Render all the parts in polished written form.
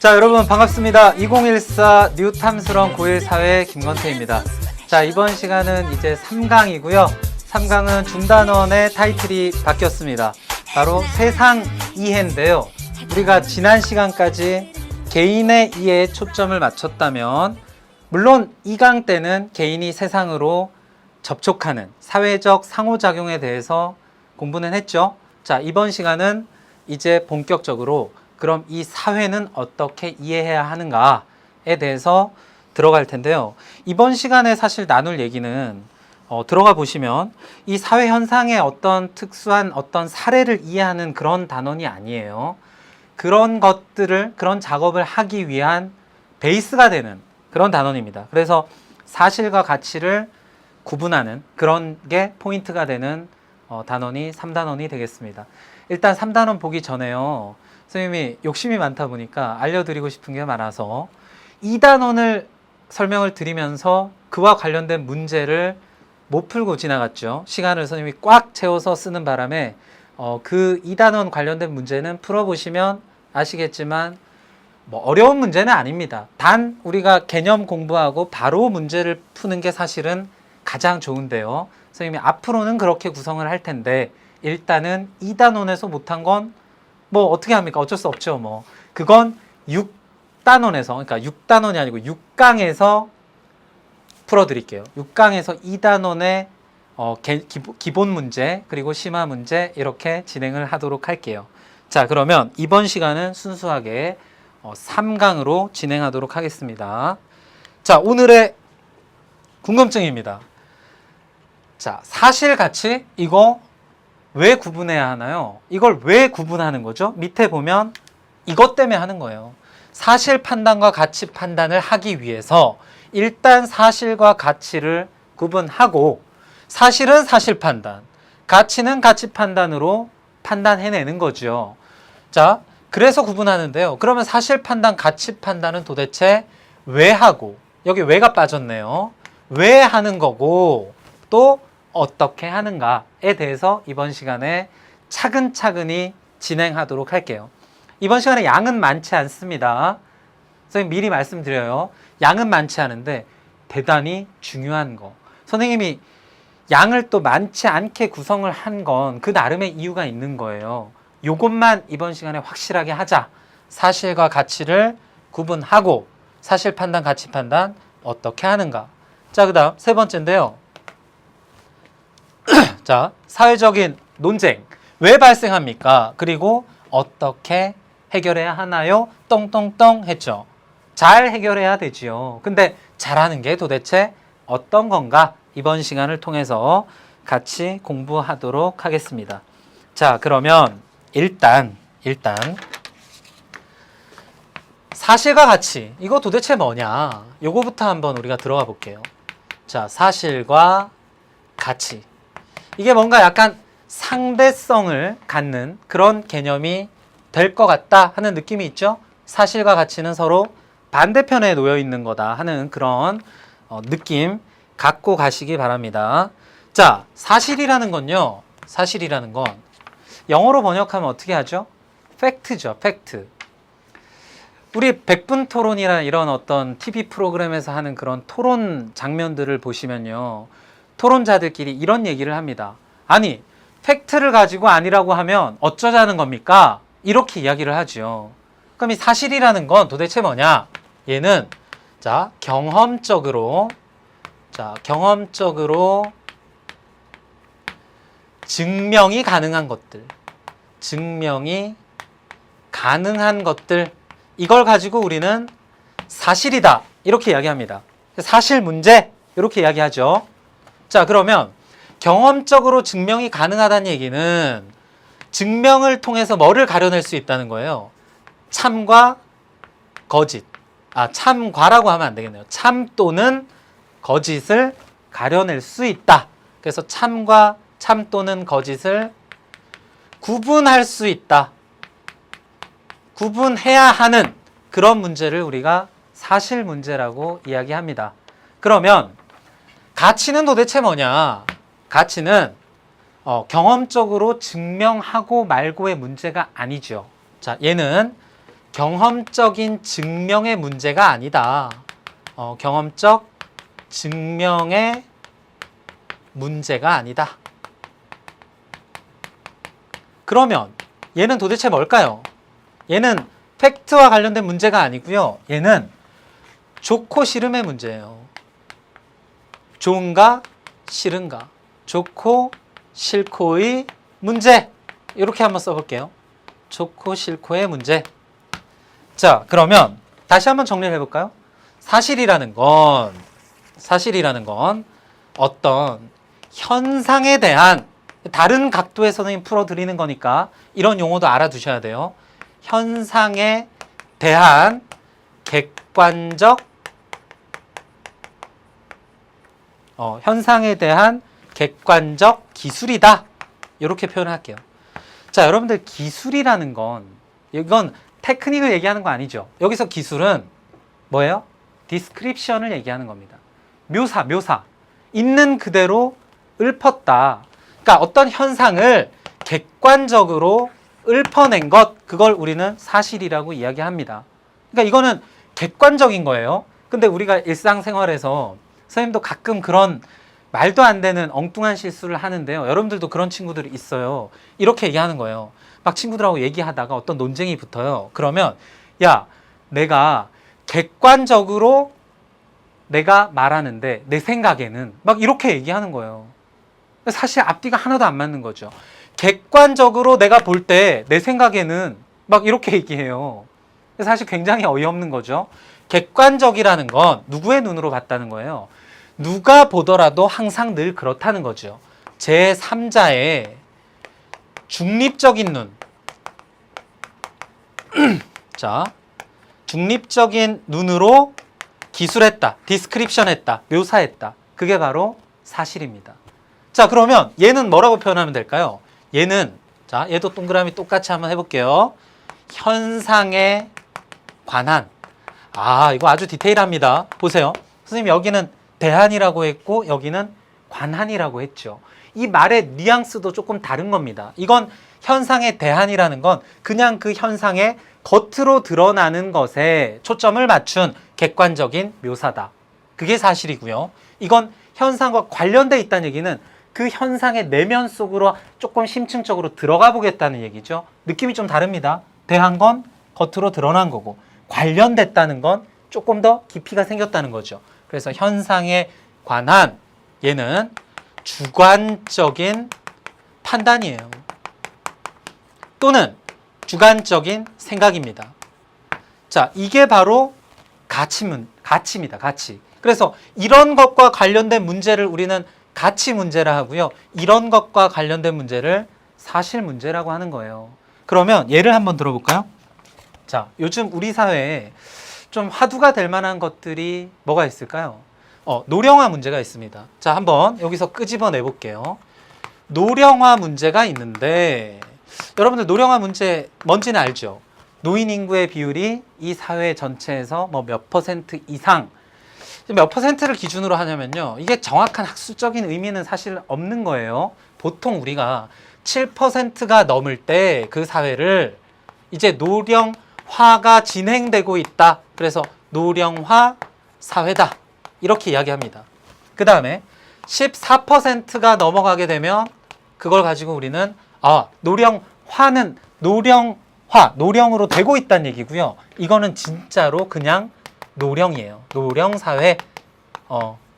자, 여러분 반갑습니다. 2014 뉴탐스런 고1사회 김건태입니다. 자, 이번 시간은 이제 3강이고요. 3강은 중단원의 타이틀이 바뀌었습니다. 바로 세상 이해인데요. 우리가 지난 시간까지 개인의 이해에 초점을 맞췄다면, 물론 2강 때는 개인이 세상으로 접촉하는 사회적 상호작용에 대해서 공부는 했죠. 자, 이번 시간은 이제 본격적으로 그럼 이 사회는 어떻게 이해해야 하는가에 대해서 들어갈 텐데요. 이번 시간에 사실 나눌 얘기는 들어가 보시면 이 사회 현상의 어떤 특수한 어떤 사례를 이해하는 그런 단원이 아니에요. 그런 것들을, 그런 작업을 하기 위한 베이스가 되는 그런 단원입니다. 그래서 사실과 가치를 구분하는 그런 게 포인트가 되는 단원이 3단원이 되겠습니다. 일단 3단원 보기 전에요. 선생님이 욕심이 많다 보니까 알려드리고 싶은 게 많아서 2단원을 설명을 드리면서 그와 관련된 문제를 못 풀고 지나갔죠. 시간을 선생님이 꽉 채워서 쓰는 바람에 그 2단원 관련된 문제는 풀어보시면 아시겠지만 뭐 어려운 문제는 아닙니다. 단 우리가 개념 공부하고 바로 문제를 푸는 게 사실은 가장 좋은데요. 선생님이 앞으로는 그렇게 구성을 할 텐데 일단은 2단원에서 못한 건 뭐 어떻게 합니까? 어쩔 수 없죠. 뭐 그건 6단원에서, 그러니까 6단원이 아니고 6강에서 풀어드릴게요. 6강에서 2단원의 기본 문제 그리고 심화 문제 이렇게 진행을 하도록 할게요. 자, 그러면 이번 시간은 순수하게 3강으로 진행하도록 하겠습니다. 자, 오늘의 궁금증입니다. 자, 사실 가치 이거 왜 구분해야 하나요? 이걸 왜 구분하는 거죠? 밑에 보면 이것 때문에 하는 거예요. 사실 판단과 가치 판단을 하기 위해서 일단 사실과 가치를 구분하고, 사실은 사실 판단, 가치는 가치 판단으로 판단해내는 거죠. 자, 그래서 구분하는데요. 그러면 사실 판단, 가치 판단은 도대체 왜 하고, 여기 왜가 빠졌네요. 왜 하는 거고 또 어떻게 하는가에 대해서 이번 시간에 차근차근히 진행하도록 할게요. 이번 시간에 양은 많지 않습니다. 선생님 미리 말씀드려요. 양은 많지 않은데 대단히 중요한 거. 선생님이 양을 또 많지 않게 구성을 한 건 그 나름의 이유가 있는 거예요. 요것만 이번 시간에 확실하게 하자. 사실과 가치를 구분하고 사실 판단, 가치 판단 어떻게 하는가. 자, 그 다음 세 번째인데요. 자, 사회적인 논쟁 왜 발생합니까? 그리고 어떻게 해결해야 하나요? 똥똥똥 했죠. 잘 해결해야 되지요. 근데 잘하는 게 도대체 어떤 건가? 이번 시간을 통해서 같이 공부하도록 하겠습니다. 자, 그러면 일단 사실과 가치 이거 도대체 뭐냐? 요거부터 한번 우리가 들어가 볼게요. 자, 사실과 가치 이게 뭔가 약간 상대성을 갖는 그런 개념이 될 것 같다 하는 느낌이 있죠. 사실과 가치는 서로 반대편에 놓여 있는 거다 하는 그런 느낌 갖고 가시기 바랍니다. 자, 사실이라는 건요. 사실이라는 건 영어로 번역하면 어떻게 하죠? 팩트죠. 팩트. 우리 백분 토론이라는 이런 어떤 TV 프로그램에서 하는 그런 토론 장면들을 보시면요. 토론자들끼리 이런 얘기를 합니다. 아니, 팩트를 가지고 아니라고 하면 어쩌자는 겁니까? 이렇게 이야기를 하죠. 그럼 이 사실이라는 건 도대체 뭐냐? 얘는 자, 경험적으로 증명이 가능한 것들, 이걸 가지고 우리는 사실이다 이렇게 이야기합니다. 사실 문제 이렇게 이야기하죠. 자, 그러면 경험적으로 증명이 가능하다는 얘기는 증명을 통해서 뭐를 가려낼 수 있다는 거예요? 참과 거짓. 참과라고 하면 안 되겠네요. 참 또는 거짓을 가려낼 수 있다. 그래서 참과 참 또는 거짓을 구분할 수 있다. 구분해야 하는 그런 문제를 우리가 사실 문제라고 이야기합니다. 그러면 가치는 도대체 뭐냐? 가치는 경험적으로 증명하고 말고의 문제가 아니죠. 자, 얘는 경험적인 증명의 문제가 아니다. 경험적 증명의 문제가 아니다. 그러면 얘는 도대체 뭘까요? 얘는 팩트와 관련된 문제가 아니고요. 얘는 좋고 싫음의 문제예요. 좋은가 싫은가, 좋고 싫고의 문제. 이렇게 한번 써볼게요. 좋고 싫고의 문제. 자, 그러면 다시 한번 정리를 해볼까요? 사실이라는 건 어떤 현상에 대한, 다른 각도의 선생님 풀어드리는 거니까 이런 용어도 알아두셔야 돼요. 현상에 대한 객관적 현상에 대한 객관적 기술이다. 이렇게 표현할게요. 자, 여러분들 기술이라는 건, 이건 테크닉을 얘기하는 거 아니죠. 여기서 기술은 뭐예요? 디스크립션을 얘기하는 겁니다. 묘사. 있는 그대로 읊었다. 그러니까 어떤 현상을 객관적으로 읊어낸 것, 그걸 우리는 사실이라고 이야기합니다. 그러니까 이거는 객관적인 거예요. 근데 우리가 일상생활에서 선생님도 가끔 그런 말도 안 되는 엉뚱한 실수를 하는데요. 여러분들도 그런 친구들이 있어요. 이렇게 얘기하는 거예요. 막 친구들하고 얘기하다가 어떤 논쟁이 붙어요. 그러면 야, 내가 객관적으로 내가 말하는데 내 생각에는 막 이렇게 얘기하는 거예요. 사실 앞뒤가 하나도 안 맞는 거죠. 객관적으로 내가 볼 때 내 생각에는 막 이렇게 얘기해요. 사실 굉장히 어이없는 거죠. 객관적이라는 건 누구의 눈으로 봤다는 거예요. 누가 보더라도 항상 늘 그렇다는 거죠. 제3자의 중립적인 눈. 자, 중립적인 눈으로 기술했다, 디스크립션했다, 묘사했다. 그게 바로 사실입니다. 자, 그러면 얘는 뭐라고 표현하면 될까요? 얘는, 자, 얘도 동그라미 똑같이 한번 해볼게요. 현상에 관한. 아, 이거 아주 디테일합니다. 보세요. 선생님, 여기는 대한이라고 했고 여기는 관한이라고 했죠. 이 말의 뉘앙스도 조금 다른 겁니다. 이건 현상의 대한이라는 건 그냥 그 현상의 겉으로 드러나는 것에 초점을 맞춘 객관적인 묘사다. 그게 사실이고요. 이건 현상과 관련돼 있다는 얘기는 그 현상의 내면 속으로 조금 심층적으로 들어가 보겠다는 얘기죠. 느낌이 좀 다릅니다. 대한 건 겉으로 드러난 거고 관련됐다는 건 조금 더 깊이가 생겼다는 거죠. 그래서 현상에 관한 얘는 주관적인 판단이에요. 또는 주관적인 생각입니다. 자, 이게 바로 가치입니다. 가치. 그래서 이런 것과 관련된 문제를 우리는 가치 문제라 하고요. 이런 것과 관련된 문제를 사실 문제라고 하는 거예요. 그러면 예를 한번 들어볼까요? 자, 요즘 우리 사회에 좀 화두가 될 만한 것들이 뭐가 있을까요? 노령화 문제가 있습니다. 자, 한번 여기서 끄집어내 볼게요. 노령화 문제가 있는데 여러분들 노령화 문제 뭔지는 알죠? 노인 인구의 비율이 이 사회 전체에서 뭐 몇 퍼센트 이상, 몇 퍼센트를 기준으로 하냐면요. 이게 정확한 학술적인 의미는 사실 없는 거예요. 보통 우리가 7%가 넘을 때 그 사회를 이제 노령화가 진행되고 있다. 그래서 노령화 사회다. 이렇게 이야기합니다. 그 다음에 14%가 넘어가게 되면 그걸 가지고 우리는 노령화는 노령으로 되고 있다는 얘기고요. 이거는 진짜로 그냥 노령이에요. 노령사회.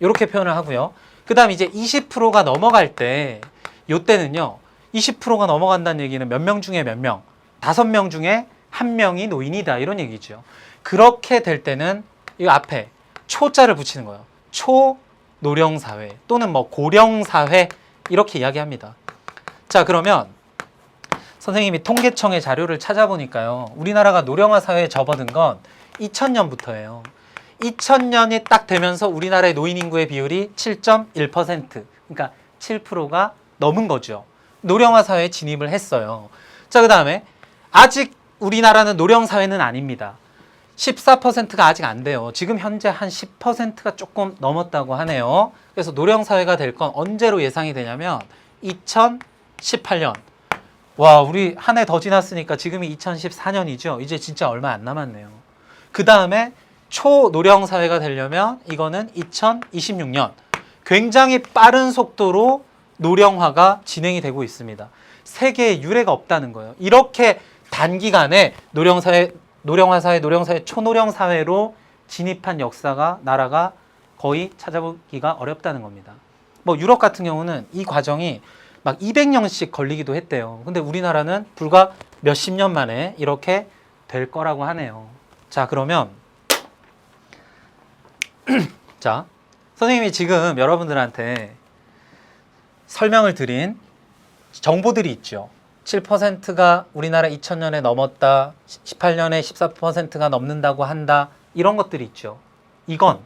이렇게 표현을 하고요. 그 다음 이제 20%가 넘어갈 때, 요때는요, 20%가 넘어간다는 얘기는 몇 명 중에 몇 명? 5명 중에 1명이 노인이다. 이런 얘기죠. 그렇게 될 때는 이 앞에 초자를 붙이는 거예요. 초노령사회 또는 뭐 고령사회 이렇게 이야기합니다. 자, 그러면 선생님이 통계청의 자료를 찾아보니까요. 우리나라가 노령화 사회에 접어든 건 2000년부터예요. 2000년이 딱 되면서 우리나라의 노인 인구의 비율이 7.1%, 그러니까 7%가 넘은 거죠. 노령화 사회에 진입을 했어요. 자, 그 다음에 아직 우리나라는 노령 사회는 아닙니다. 14%가 아직 안 돼요. 지금 현재 한 10%가 조금 넘었다고 하네요. 그래서 노령 사회가 될 건 언제로 예상이 되냐면 2018년 와, 우리 한 해 더 지났으니까 지금이 2014년이죠. 이제 진짜 얼마 안 남았네요. 그 다음에 초노령 사회가 되려면 이거는 2026년. 굉장히 빠른 속도로 노령화가 진행이 되고 있습니다. 세계에 유례가 없다는 거예요. 이렇게 단기간에 노령화 사회, 초노령 사회로 진입한 역사가, 나라가 거의 찾아보기가 어렵다는 겁니다. 뭐 유럽 같은 경우는 이 과정이 막 200년씩 걸리기도 했대요. 근데 우리나라는 불과 몇십 년 만에 이렇게 될 거라고 하네요. 자, 그러면 자, 선생님이 지금 여러분들한테 설명을 드린 정보들이 있죠. 7%가 우리나라 2000년에 넘었다, 18년에 14%가 넘는다고 한다, 이런 것들이 있죠. 이건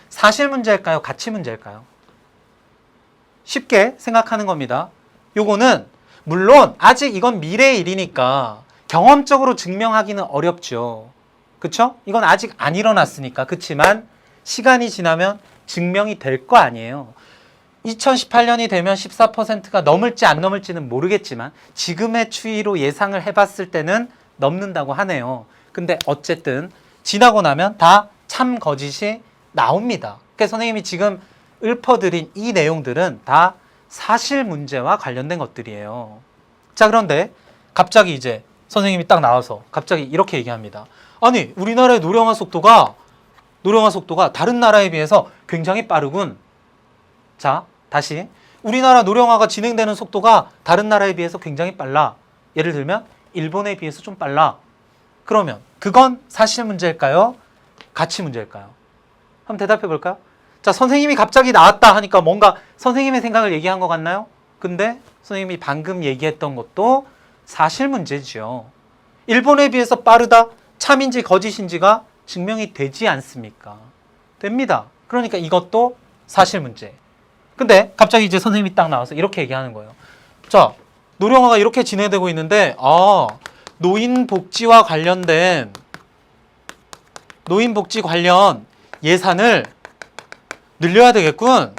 사실 문제일까요? 가치 문제일까요? 쉽게 생각하는 겁니다. 요거는 물론 아직 이건 미래의 일이니까 경험적으로 증명하기는 어렵죠. 그쵸? 이건 아직 안 일어났으니까. 그치만 시간이 지나면 증명이 될 거 아니에요. 2018년이 되면 14%가 넘을지 안 넘을지는 모르겠지만 지금의 추이로 예상을 해봤을 때는 넘는다고 하네요. 근데 어쨌든 지나고 나면 다 참 거짓이 나옵니다. 그래서 선생님이 지금 읊어드린 이 내용들은 다 사실 문제와 관련된 것들이에요. 자, 그런데 갑자기 이제 선생님이 딱 나와서 갑자기 이렇게 얘기합니다. 아니, 우리나라의 노령화 속도가 다른 나라에 비해서 굉장히 빠르군. 자, 다시 우리나라 노령화가 진행되는 속도가 다른 나라에 비해서 굉장히 빨라. 예를 들면 일본에 비해서 좀 빨라. 그러면 그건 사실 문제일까요? 가치 문제일까요? 한번 대답해 볼까요? 자, 선생님이 갑자기 나왔다 하니까 뭔가 선생님의 생각을 얘기한 것 같나요? 근데 선생님이 방금 얘기했던 것도 사실 문제죠. 일본에 비해서 빠르다, 참인지 거짓인지가 증명이 되지 않습니까? 됩니다. 그러니까 이것도 사실 문제. 근데 갑자기 이제 선생님이 딱 나와서 이렇게 얘기하는 거예요. 자, 노령화가 이렇게 진행되고 있는데, 노인복지와 관련된 노인복지 관련 예산을 늘려야 되겠군.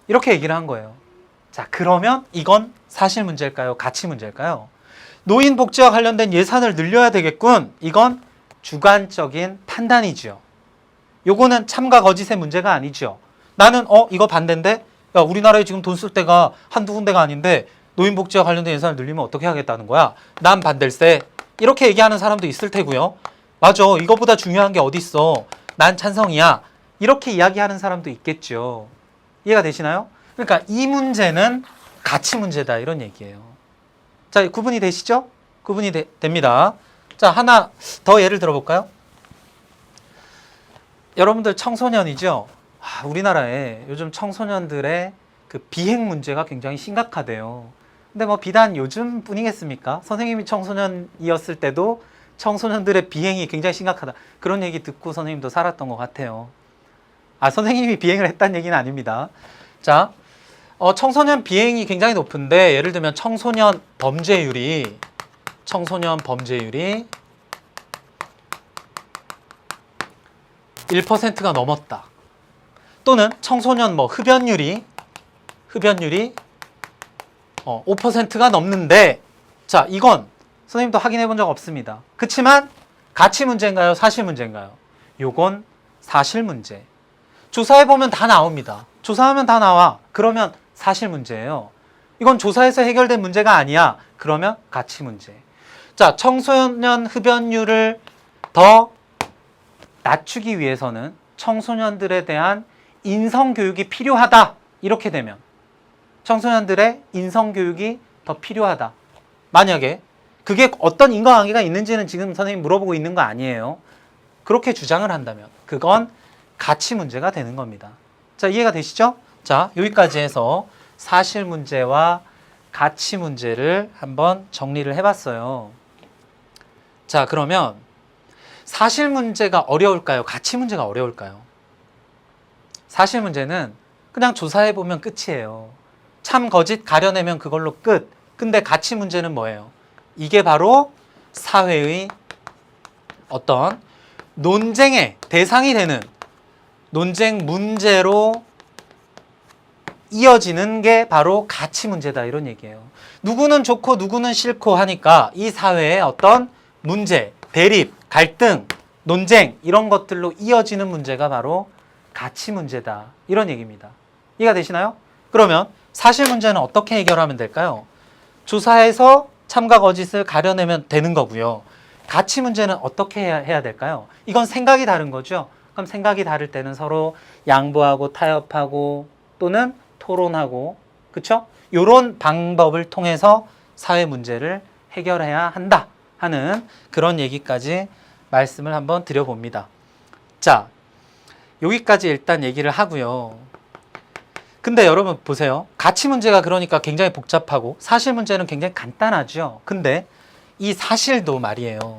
이렇게 얘기를 한 거예요. 자, 그러면 이건 사실 문제일까요? 가치 문제일까요? 노인복지와 관련된 예산을 늘려야 되겠군. 이건 주관적인 판단이죠. 요거는 참과 거짓의 문제가 아니죠. 나는 이거 반대인데, 야, 우리나라에 지금 돈 쓸 데가 한두 군데가 아닌데 노인복지와 관련된 예산을 늘리면 어떻게 하겠다는 거야? 난 반댈세. 이렇게 얘기하는 사람도 있을 테고요. 맞아, 이거보다 중요한 게 어딨어. 난 찬성이야. 이렇게 이야기하는 사람도 있겠죠. 이해가 되시나요? 그러니까 이 문제는 가치 문제다, 이런 얘기예요. 자, 구분이 되시죠? 구분이 됩니다. 자, 하나 더 예를 들어볼까요? 여러분들 청소년이죠? 우리나라에 요즘 청소년들의 그 비행 문제가 굉장히 심각하대요. 근데 뭐 비단 요즘 뿐이겠습니까? 선생님이 청소년이었을 때도 청소년들의 비행이 굉장히 심각하다, 그런 얘기 듣고 선생님도 살았던 것 같아요. 선생님이 비행을 했다는 얘기는 아닙니다. 자, 청소년 비행이 굉장히 높은데, 예를 들면 청소년 범죄율이 1%가 넘었다. 또는 청소년 흡연율이 5%가 넘는데, 자, 이건 선생님도 확인해 본 적 없습니다. 그치만 가치 문제인가요? 사실 문제인가요? 요건 사실 문제. 조사해 보면 다 나옵니다. 조사하면 다 나와. 그러면 사실 문제예요. 이건 조사해서 해결된 문제가 아니야. 그러면 가치 문제. 자, 청소년 흡연율을 더 낮추기 위해서는 청소년들에 대한 인성교육이 필요하다. 이렇게 되면 청소년들의 인성교육이 더 필요하다. 만약에 그게 어떤 인과관계가 있는지는 지금 선생님 물어보고 있는 거 아니에요. 그렇게 주장을 한다면 그건 가치 문제가 되는 겁니다. 자, 이해가 되시죠? 자, 여기까지 해서 사실 문제와 가치 문제를 한번 정리를 해봤어요. 자, 그러면 사실 문제가 어려울까요? 가치 문제가 어려울까요? 사실 문제는 그냥 조사해보면 끝이에요. 참 거짓 가려내면 그걸로 끝. 근데 가치 문제는 뭐예요? 이게 바로 사회의 어떤 논쟁의 대상이 되는 논쟁 문제로 이어지는 게 바로 가치 문제다 이런 얘기예요. 누구는 좋고 누구는 싫고 하니까 이 사회의 어떤 문제, 대립, 갈등, 논쟁 이런 것들로 이어지는 문제가 바로 가치 문제다 이런 얘기입니다. 이해가 되시나요? 그러면 사실 문제는 어떻게 해결하면 될까요? 조사해서 참과 거짓을 가려내면 되는 거고요. 가치 문제는 어떻게 해야 될까요? 이건 생각이 다른 거죠. 그럼 생각이 다를 때는 서로 양보하고 타협하고 또는 토론하고 그쵸? 이런 방법을 통해서 사회 문제를 해결해야 한다 하는 그런 얘기까지 말씀을 한번 드려봅니다. 자, 여기까지 일단 얘기를 하고요. 근데 여러분 보세요. 가치 문제가 그러니까 굉장히 복잡하고 사실 문제는 굉장히 간단하죠. 근데 이 사실도 말이에요.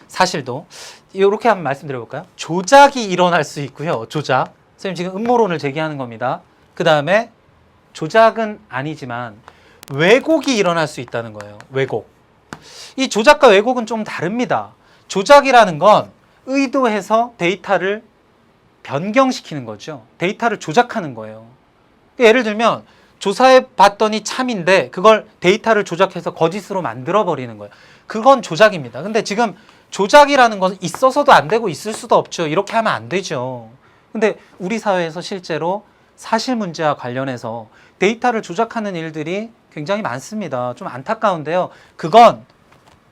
사실도 이렇게 한번 말씀드려볼까요? 조작이 일어날 수 있고요. 조작. 선생님 지금 음모론을 제기하는 겁니다. 그 다음에 조작은 아니지만 왜곡이 일어날 수 있다는 거예요. 왜곡. 이 조작과 왜곡은 좀 다릅니다. 조작이라는 건 의도해서 데이터를 변경시키는 거죠. 데이터를 조작하는 거예요. 예를 들면 조사해 봤더니 참인데 그걸 데이터를 조작해서 거짓으로 만들어 버리는 거예요. 그건 조작입니다. 근데 지금 조작이라는 건 있어서도 안 되고 있을 수도 없죠. 이렇게 하면 안 되죠. 근데 우리 사회에서 실제로 사실 문제와 관련해서 데이터를 조작하는 일들이 굉장히 많습니다. 좀 안타까운데요. 그건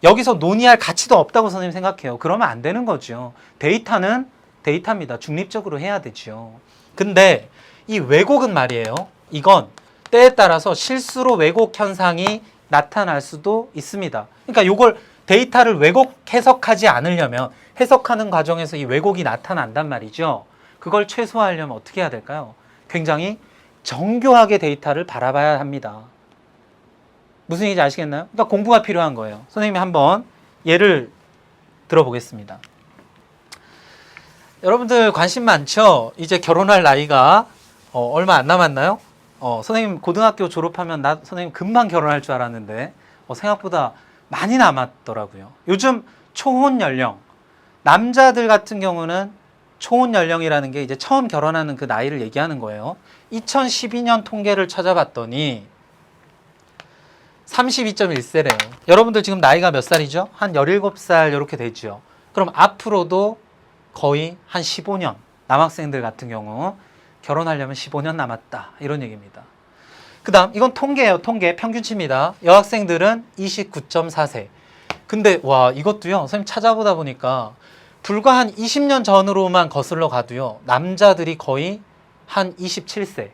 여기서 논의할 가치도 없다고 선생님 생각해요. 그러면 안 되는 거죠. 데이터는 데이터입니다. 중립적으로 해야 되죠. 근데 이 왜곡은 말이에요. 이건 때에 따라서 실수로 왜곡 현상이 나타날 수도 있습니다. 그러니까 이걸 데이터를 왜곡 해석하지 않으려면 해석하는 과정에서 이 왜곡이 나타난단 말이죠. 그걸 최소화하려면 어떻게 해야 될까요? 굉장히 정교하게 데이터를 바라봐야 합니다. 무슨 얘기인지 아시겠나요? 그러니까 공부가 필요한 거예요. 선생님이 한번 예를 들어보겠습니다. 여러분들 관심 많죠? 이제 결혼할 나이가 얼마 안 남았나요? 선생님 고등학교 졸업하면 선생님 금방 결혼할 줄 알았는데 생각보다 많이 남았더라고요. 요즘 초혼 연령, 남자들 같은 경우는 초혼 연령이라는 게 이제 처음 결혼하는 그 나이를 얘기하는 거예요. 2012년 통계를 찾아봤더니 32.1세래요. 여러분들 지금 나이가 몇 살이죠? 한 17살 이렇게 되죠. 그럼 앞으로도 거의 한 15년, 남학생들 같은 경우 결혼하려면 15년 남았다 이런 얘기입니다. 그 다음 이건 통계예요. 통계 평균치입니다. 여학생들은 29.4세. 근데 와 이것도요 선생님 찾아보다 보니까 불과 한 20년 전으로만 거슬러 가도요 남자들이 거의 한 27세,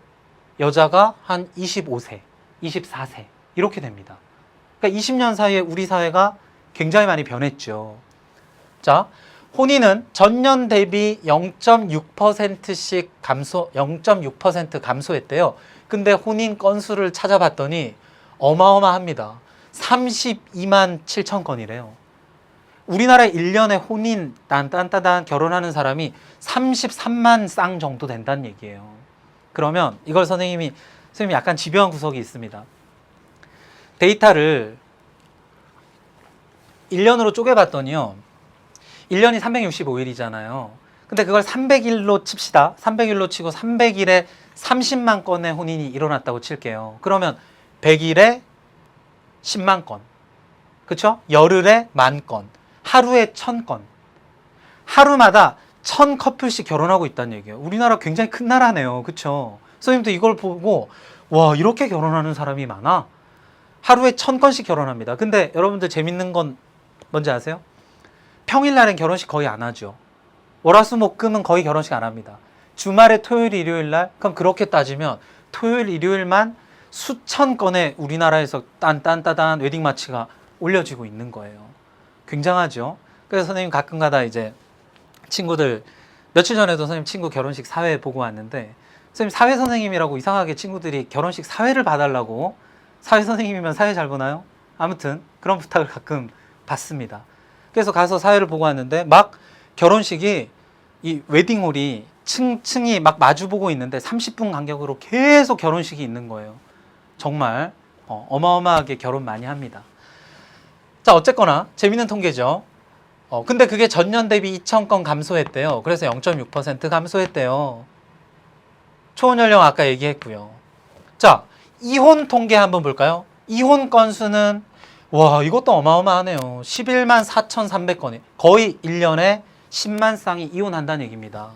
여자가 한 25세, 24세 이렇게 됩니다. 그러니까 20년 사이에 우리 사회가 굉장히 많이 변했죠. 자, 혼인은 전년 대비 0.6%씩 0.6% 감소했대요. 근데 혼인 건수를 찾아봤더니 어마어마합니다. 32만 7천 건이래요. 우리나라 1년에 혼인 딴딴따단 결혼하는 사람이 33만 쌍 정도 된다는 얘기예요. 그러면 이걸 선생님이 약간 집요한 구석이 있습니다. 데이터를 1년으로 쪼개봤더니요. 1년이 365일이잖아요. 근데 그걸 300일로 칩시다. 300일로 치고 300일에 30만 건의 혼인이 일어났다고 칠게요. 그러면 100일에 10만 건. 그쵸? 열흘에 10,000건. 하루에 1,000건. 하루마다 1,000커플씩 결혼하고 있다는 얘기예요. 우리나라 굉장히 큰 나라네요. 그쵸? 선생님도 이걸 보고 와 이렇게 결혼하는 사람이 많아? 하루에 1,000건씩 결혼합니다. 근데 여러분들 재밌는 건 뭔지 아세요? 평일날엔 결혼식 거의 안 하죠. 월화수목금은 거의 결혼식 안 합니다. 주말에 토요일 일요일날 그럼 그렇게 따지면 토요일 일요일만 수천 건의 우리나라에서 딴딴따단 웨딩 마치가 올려지고 있는 거예요. 굉장하죠. 그래서 선생님 가끔가다 이제 친구들 며칠 전에도 선생님 친구 결혼식 사회 보고 왔는데 선생님 사회 선생님이라고 이상하게 친구들이 결혼식 사회를 봐달라고 사회 선생님이면 사회 잘 보나요? 아무튼 그런 부탁을 가끔 받습니다. 그래서 가서 사회를 보고 왔는데 막 결혼식이 이 웨딩홀이 층층이 막 마주보고 있는데 30분 간격으로 계속 결혼식이 있는 거예요. 정말 어마어마하게 결혼 많이 합니다. 자 어쨌거나 재밌는 통계죠. 근데 그게 전년 대비 2,000건 감소했대요. 그래서 0.6% 감소했대요. 초혼 연령 아까 얘기했고요. 자, 이혼 통계 한번 볼까요? 이혼 건수는 와, 이것도 어마어마하네요. 11만 4,300건이 거의 1년에 10만 쌍이 이혼한다는 얘기입니다.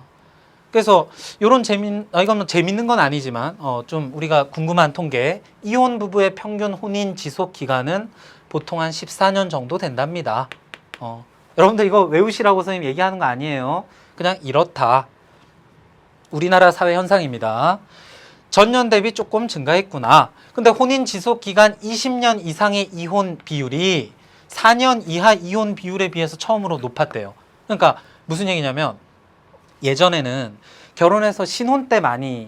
그래서 이건 재밌는 건 아니지만 좀 우리가 궁금한 통계, 이혼 부부의 평균 혼인 지속 기간은 보통 한 14년 정도 된답니다. 여러분들 이거 외우시라고 선생님 얘기하는 거 아니에요. 그냥 이렇다. 우리나라 사회 현상입니다. 전년 대비 조금 증가했구나. 근데 혼인 지속 기간 20년 이상의 이혼 비율이 4년 이하 이혼 비율에 비해서 처음으로 높았대요. 그러니까 무슨 얘기냐면 예전에는 결혼해서 신혼 때 많이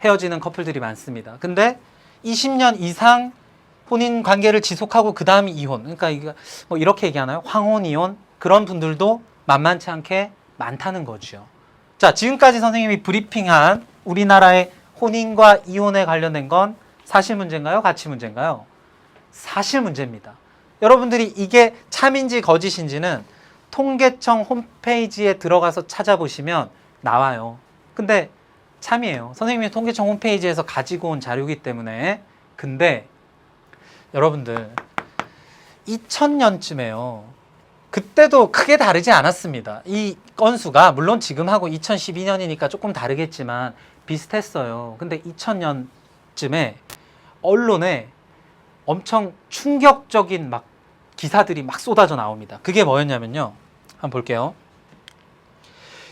헤어지는 커플들이 많습니다. 근데 20년 이상 혼인 관계를 지속하고 그 다음이 이혼. 그러니까 이거 뭐 이렇게 얘기하나요? 황혼 이혼? 그런 분들도 만만치 않게 많다는 거죠. 자, 지금까지 선생님이 브리핑한 우리나라의 혼인과 이혼에 관련된 건 사실 문제인가요? 가치 문제인가요? 사실 문제입니다. 여러분들이 이게 참인지 거짓인지는 통계청 홈페이지에 들어가서 찾아보시면 나와요. 근데 참이에요. 선생님이 통계청 홈페이지에서 가지고 온 자료이기 때문에. 근데 여러분들 2000년쯤에요. 그때도 크게 다르지 않았습니다. 이 건수가 물론 지금하고 2012년이니까 조금 다르겠지만 비슷했어요. 근데 2000년쯤에 언론에 엄청 충격적인 막 기사들이 막 쏟아져 나옵니다. 그게 뭐였냐면요. 한번 볼게요.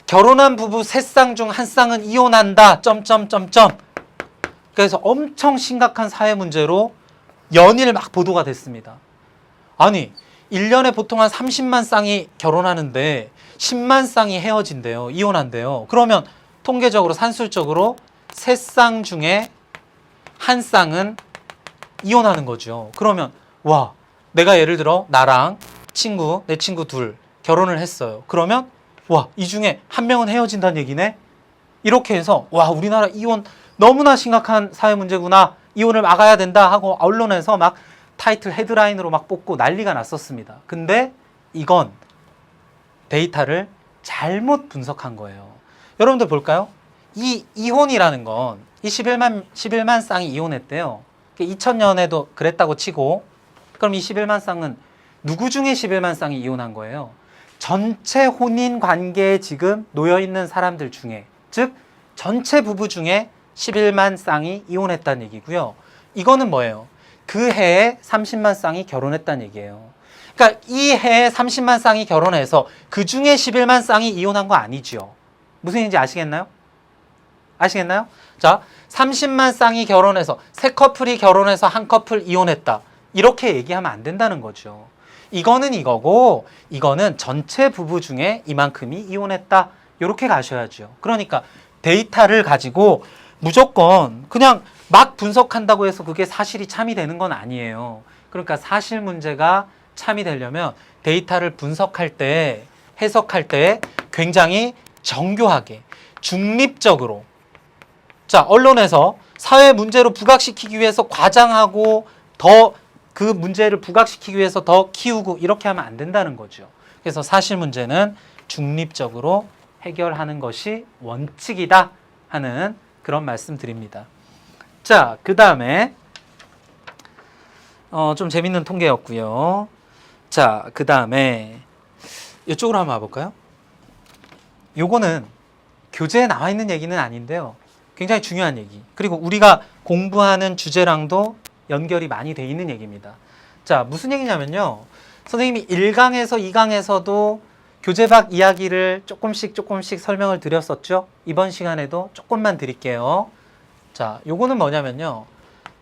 결혼한 부부 3쌍 중 1쌍은 이혼한다. 점점점점. 그래서 엄청 심각한 사회 문제로 연일 막 보도가 됐습니다. 아니 1년에 보통 한 30만 쌍이 결혼하는데 10만 쌍이 헤어진대요. 이혼한대요. 그러면 통계적으로 산술적으로 3쌍 중에 1쌍은 이혼하는 거죠. 그러면 와, 내가 예를 들어 나랑 내 친구 둘 결혼을 했어요. 그러면 와, 이 중에 한 명은 헤어진다는 얘기네. 이렇게 해서 와, 우리나라 이혼 너무나 심각한 사회 문제구나. 이혼을 막아야 된다 하고 언론에서 막 타이틀 헤드라인으로 막 뽑고 난리가 났었습니다. 근데 이건 데이터를 잘못 분석한 거예요. 여러분들 볼까요? 이 이혼이라는 건 이 11만 쌍이 이혼했대요. 2000년에도 그랬다고 치고, 그럼 이 11만 쌍은 누구 중에 11만 쌍이 이혼한 거예요? 전체 혼인 관계에 지금 놓여있는 사람들 중에, 즉 전체 부부 중에 11만 쌍이 이혼했다는 얘기고요. 이거는 뭐예요? 그 해에 30만 쌍이 결혼했다는 얘기예요. 그러니까 이 해에 30만 쌍이 결혼해서 그 중에 11만 쌍이 이혼한 거 아니죠. 무슨 얘기인지 아시겠나요? 아시겠나요? 자, 30만 쌍이 결혼해서 세 커플이 결혼해서 한 커플 이혼했다. 이렇게 얘기하면 안 된다는 거죠. 이거는 이거고 이거는 전체 부부 중에 이만큼이 이혼했다. 이렇게 가셔야죠. 그러니까 데이터를 가지고 무조건 그냥 막 분석한다고 해서 그게 사실이 참이 되는 건 아니에요. 그러니까 사실 문제가 참이 되려면 데이터를 분석할 때, 해석할 때 굉장히 정교하게, 중립적으로, 자, 언론에서 사회 문제로 부각시키기 위해서 과장하고 더 그 문제를 부각시키기 위해서 더 키우고 이렇게 하면 안 된다는 거죠. 그래서 사실 문제는 중립적으로 해결하는 것이 원칙이다 하는 그런 말씀 드립니다. 자, 그 다음에 좀 재밌는 통계였고요. 자, 그 다음에 이쪽으로 한번 와볼까요? 요거는 교재에 나와 있는 얘기는 아닌데요. 굉장히 중요한 얘기. 그리고 우리가 공부하는 주제랑도 연결이 많이 돼 있는 얘기입니다. 자, 무슨 얘기냐면요. 선생님이 1강에서 2강에서도 교재 밖 이야기를 조금씩 설명을 드렸었죠. 이번 시간에도 조금만 드릴게요. 자, 요거는 뭐냐면요.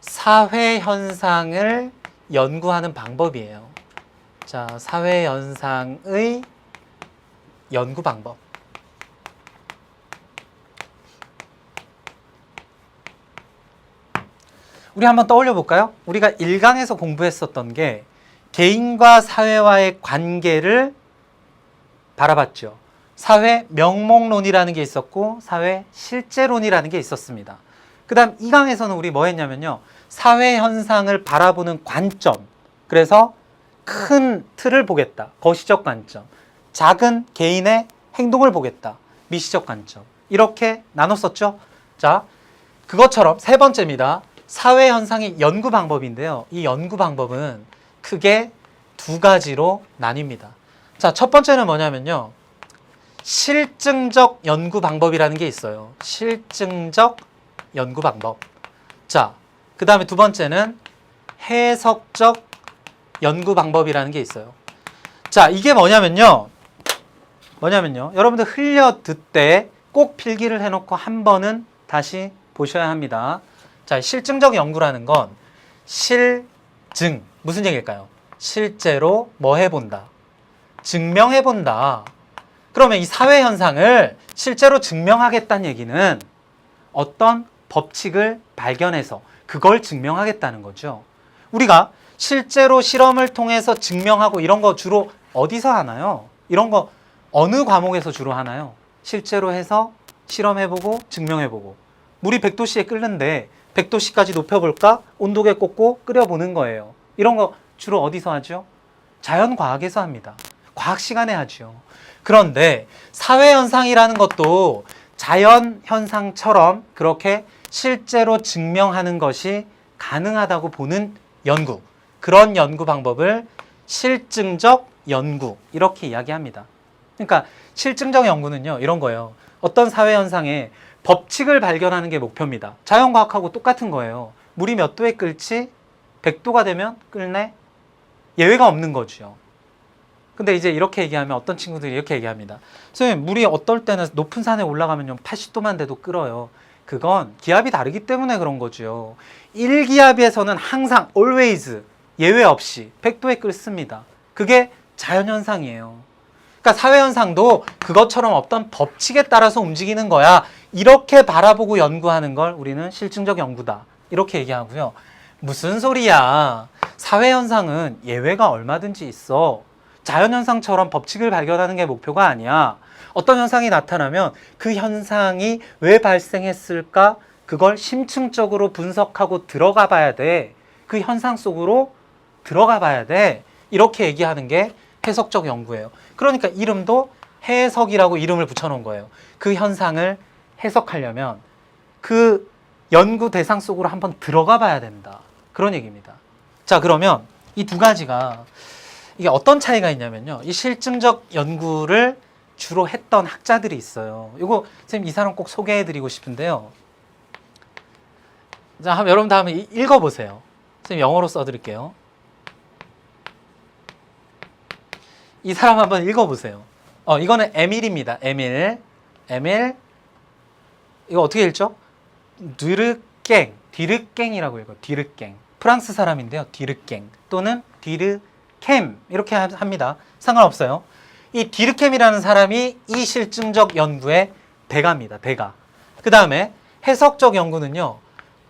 사회 현상을 연구하는 방법이에요. 자, 사회 현상의 연구 방법. 우리 한번 떠올려 볼까요? 우리가 1강에서 공부했었던 게 개인과 사회와의 관계를 바라봤죠. 사회 명목론이라는 게 있었고 사회 실제론이라는 게 있었습니다. 그 다음 2강에서는 우리 뭐 했냐면요. 사회 현상을 바라보는 관점. 그래서 큰 틀을 보겠다. 거시적 관점. 작은 개인의 행동을 보겠다. 미시적 관점. 이렇게 나눴었죠. 자, 그것처럼 세 번째입니다. 사회 현상의 연구 방법인데요. 이 연구 방법은 크게 두 가지로 나뉩니다. 자, 첫 번째는 뭐냐면요. 실증적 연구 방법이라는 게 있어요. 실증적 연구 방법. 자, 그 다음에 두 번째는 해석적 연구 방법이라는 게 있어요. 자, 이게 뭐냐면요. 여러분들 흘려 듣되 꼭 필기를 해놓고 한 번은 다시 보셔야 합니다. 자, 실증적 연구라는 건 실증. 무슨 얘기일까요? 실제로 뭐 해본다. 증명해본다. 그러면 이 사회 현상을 실제로 증명하겠다는 얘기는 어떤 법칙을 발견해서 그걸 증명하겠다는 거죠. 우리가 실제로 실험을 통해서 증명하고 이런 거 주로 어디서 하나요? 이런 거 어느 과목에서 주로 하나요? 실제로 해서 실험해보고 증명해보고. 물이 100도씨에 끓는데 100도씨까지 높여볼까? 온도계 꽂고 끓여보는 거예요. 이런 거 주로 어디서 하죠? 자연과학에서 합니다. 과학 시간에 하죠. 그런데 사회현상이라는 것도 자연현상처럼 그렇게 실제로 증명하는 것이 가능하다고 보는 연구, 그런 연구 방법을 실증적 연구, 이렇게 이야기합니다. 그러니까 실증적 연구는요, 이런 거예요. 어떤 사회현상에 법칙을 발견하는 게 목표입니다. 자연과학하고 똑같은 거예요. 물이 몇 도에 끓지? 100도가 되면 끓네? 예외가 없는 거죠. 근데 이제 이렇게 얘기하면 어떤 친구들이 이렇게 얘기합니다. 선생님, 물이 어떨 때는 높은 산에 올라가면 80도만 돼도 끓어요. 그건 기압이 다르기 때문에 그런 거죠. 1기압에서는 항상 always 예외 없이 100도에 끓습니다. 그게 자연현상이에요. 그러니까 사회현상도 그것처럼 어떤 법칙에 따라서 움직이는 거야. 이렇게 바라보고 연구하는 걸 우리는 실증적 연구다. 이렇게 얘기하고요. 무슨 소리야. 사회현상은 예외가 얼마든지 있어. 자연현상처럼 법칙을 발견하는 게 목표가 아니야. 어떤 현상이 나타나면 그 현상이 왜 발생했을까? 그걸 심층적으로 분석하고 들어가 봐야 돼. 그 현상 속으로 들어가 봐야 돼. 이렇게 얘기하는 게 해석적 연구예요. 그러니까 이름도 해석이라고 이름을 붙여놓은 거예요. 그 현상을 해석하려면 그 연구 대상 속으로 한번 들어가 봐야 된다. 그런 얘기입니다. 자, 그러면 이 두 가지가 이게 어떤 차이가 있냐면요. 이 실증적 연구를 주로 했던 학자들이 있어요. 이거 선생님 이 사람 꼭 소개해드리고 싶은데요. 자, 여러분들 한번 읽어보세요. 선생님 영어로 써드릴게요. 이 사람 한번 읽어보세요. 이거는 에밀입니다. 에밀. 이거 어떻게 읽죠? 디르깽이라고 읽어요. 디르깽. 프랑스 사람인데요. 디르깽 또는 디르캠 이렇게 합니다. 상관없어요. 이 디르캠이라는 사람이 이 실증적 연구의 대가입니다. 대가. 그 다음에 해석적 연구는요.